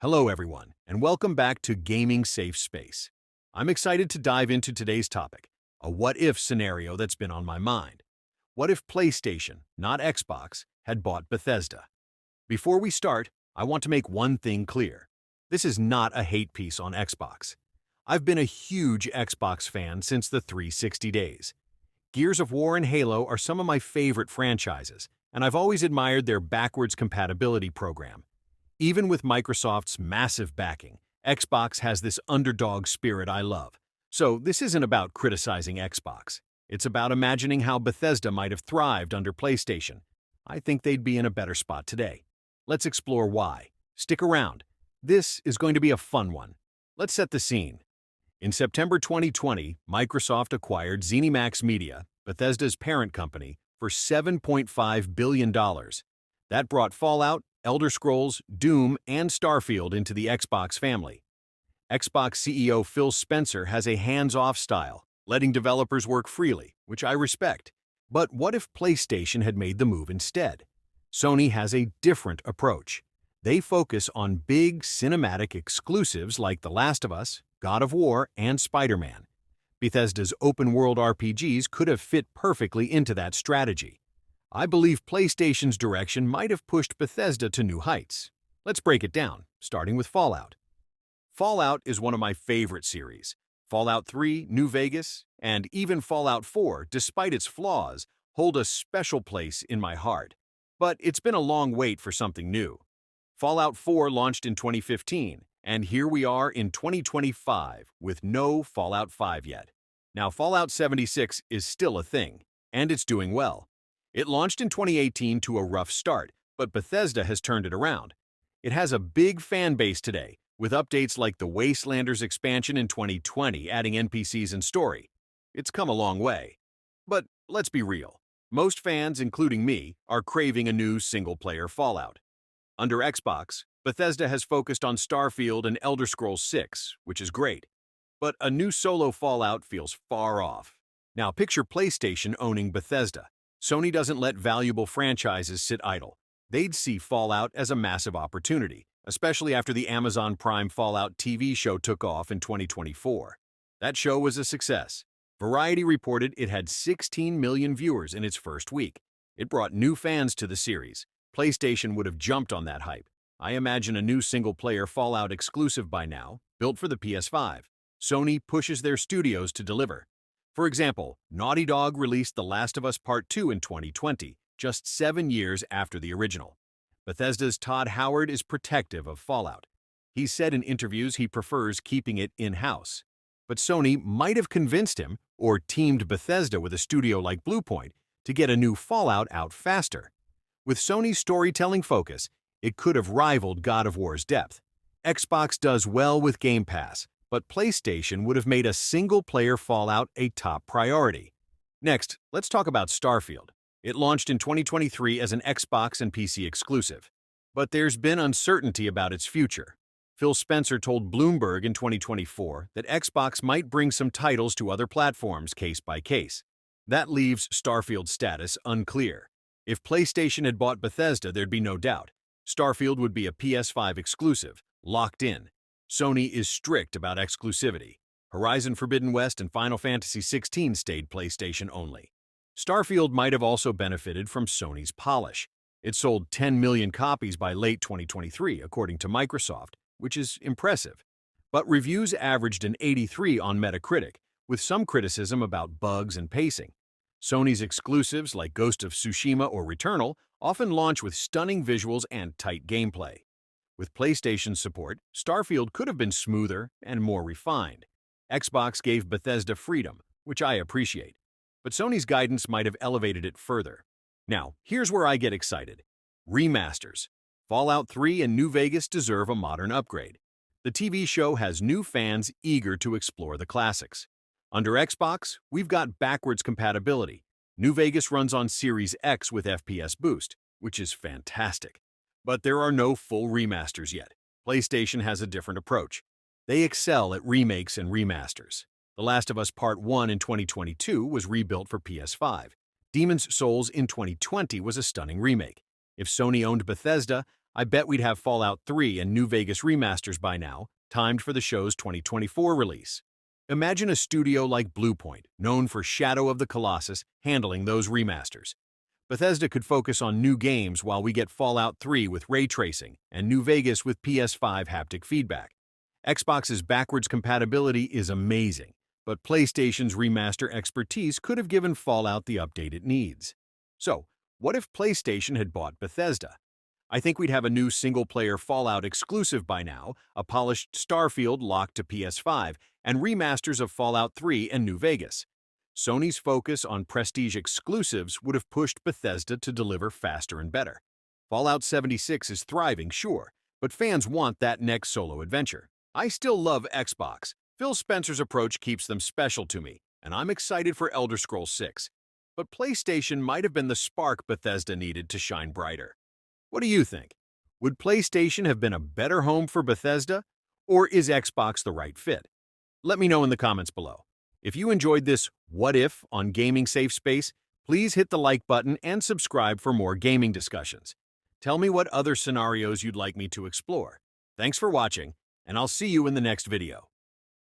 Hello, everyone, and welcome back to Gaming Safe Space. I'm excited to dive into today's topic, a what-if scenario that's been on my mind. What if PlayStation, not Xbox, had bought Bethesda? Before we start, I want to make one thing clear. This is not a hate piece on Xbox. I've been a huge Xbox fan since the 360 days. Gears of War and Halo are some of my favorite franchises, and I've always admired their backwards compatibility program. Even with Microsoft's massive backing, Xbox has this underdog spirit I love. So this isn't about criticizing Xbox. It's about imagining how Bethesda might have thrived under PlayStation. I think they'd be in a better spot today. Let's explore why. Stick around. This is going to be a fun one. Let's set the scene. In September 2020, Microsoft acquired ZeniMax Media, Bethesda's parent company, for $7.5 billion. That brought Fallout, Elder Scrolls, Doom, and Starfield into the Xbox family. Xbox CEO Phil Spencer has a hands-off style, letting developers work freely, which I respect. But what if PlayStation had made the move instead? Sony has a different approach. They focus on big cinematic exclusives like The Last of Us, God of War, and Spider-Man. Bethesda's open-world RPGs could have fit perfectly into that strategy. I believe PlayStation's direction might have pushed Bethesda to new heights. Let's break it down, starting with Fallout. Fallout is one of my favorite series. Fallout 3, New Vegas, and even Fallout 4, despite its flaws, hold a special place in my heart. But it's been a long wait for something new. Fallout 4 launched in 2015, and here we are in 2025 with no Fallout 5 yet. Now, Fallout 76 is still a thing, and it's doing well. It launched in 2018 to a rough start, but Bethesda has turned it around. It has a big fan base today, with updates like the Wastelanders expansion in 2020 adding NPCs and story. It's come a long way. But let's be real. Most fans, including me, are craving a new single-player Fallout. Under Xbox, Bethesda has focused on Starfield and Elder Scrolls 6, which is great. But a new solo Fallout feels far off. Now picture PlayStation owning Bethesda. Sony doesn't let valuable franchises sit idle. They'd see Fallout as a massive opportunity, especially after the Amazon Prime Fallout TV show took off in 2024. That show was a success. Variety reported it had 16 million viewers in its first week. It brought new fans to the series. PlayStation would have jumped on that hype. I imagine a new single-player Fallout exclusive by now, built for the PS5. Sony pushes their studios to deliver. For example, Naughty Dog released The Last of Us Part 2 in 2020, just 7 years after the original. Bethesda's Todd Howard is protective of Fallout. He said in interviews he prefers keeping it in-house. But Sony might have convinced him, or teamed Bethesda with a studio like Bluepoint, to get a new Fallout out faster. With Sony's storytelling focus, it could have rivaled God of War's depth. Xbox does well with Game Pass, but PlayStation would have made a single-player Fallout a top priority. Next, let's talk about Starfield. It launched in 2023 as an Xbox and PC exclusive. But there's been uncertainty about its future. Phil Spencer told Bloomberg in 2024 that Xbox might bring some titles to other platforms case by case. That leaves Starfield's status unclear. If PlayStation had bought Bethesda, there'd be no doubt. Starfield would be a PS5 exclusive, locked in. Sony is strict about exclusivity. Horizon Forbidden West and Final Fantasy XVI stayed PlayStation only. Starfield might have also benefited from Sony's polish. It sold 10 million copies by late 2023, according to Microsoft, which is impressive. But reviews averaged an 83 on Metacritic, with some criticism about bugs and pacing. Sony's exclusives like Ghost of Tsushima or Returnal often launch with stunning visuals and tight gameplay. With PlayStation support, Starfield could have been smoother and more refined. Xbox gave Bethesda freedom, which I appreciate, but Sony's guidance might have elevated it further. Now, here's where I get excited. Remasters. Fallout 3 and New Vegas deserve a modern upgrade. The TV show has new fans eager to explore the classics. Under Xbox, we've got backwards compatibility. New Vegas runs on Series X with FPS boost, which is fantastic. But there are no full remasters yet. PlayStation has a different approach. They excel at remakes and remasters. The Last of Us Part 1 in 2022 was rebuilt for PS5. Demon's Souls in 2020 was a stunning remake. If Sony owned Bethesda, I bet we'd have Fallout 3 and New Vegas remasters by now, timed for the show's 2024 release. Imagine a studio like Bluepoint, known for Shadow of the Colossus, handling those remasters. Bethesda could focus on new games while we get Fallout 3 with ray tracing and New Vegas with PS5 haptic feedback. Xbox's backwards compatibility is amazing, but PlayStation's remaster expertise could have given Fallout the update it needs. So, what if PlayStation had bought Bethesda? I think we'd have a new single-player Fallout exclusive by now, a polished Starfield locked to PS5, and remasters of Fallout 3 and New Vegas. Sony's focus on prestige exclusives would have pushed Bethesda to deliver faster and better. Fallout 76 is thriving, sure, but fans want that next solo adventure. I still love Xbox. Phil Spencer's approach keeps them special to me, and I'm excited for Elder Scrolls 6. But PlayStation might have been the spark Bethesda needed to shine brighter. What do you think? Would PlayStation have been a better home for Bethesda, or is Xbox the right fit? Let me know in the comments below. If you enjoyed this What If on Gaming Safe Space, please hit the like button and subscribe for more gaming discussions. Tell me what other scenarios you'd like me to explore. Thanks for watching, and I'll see you in the next video.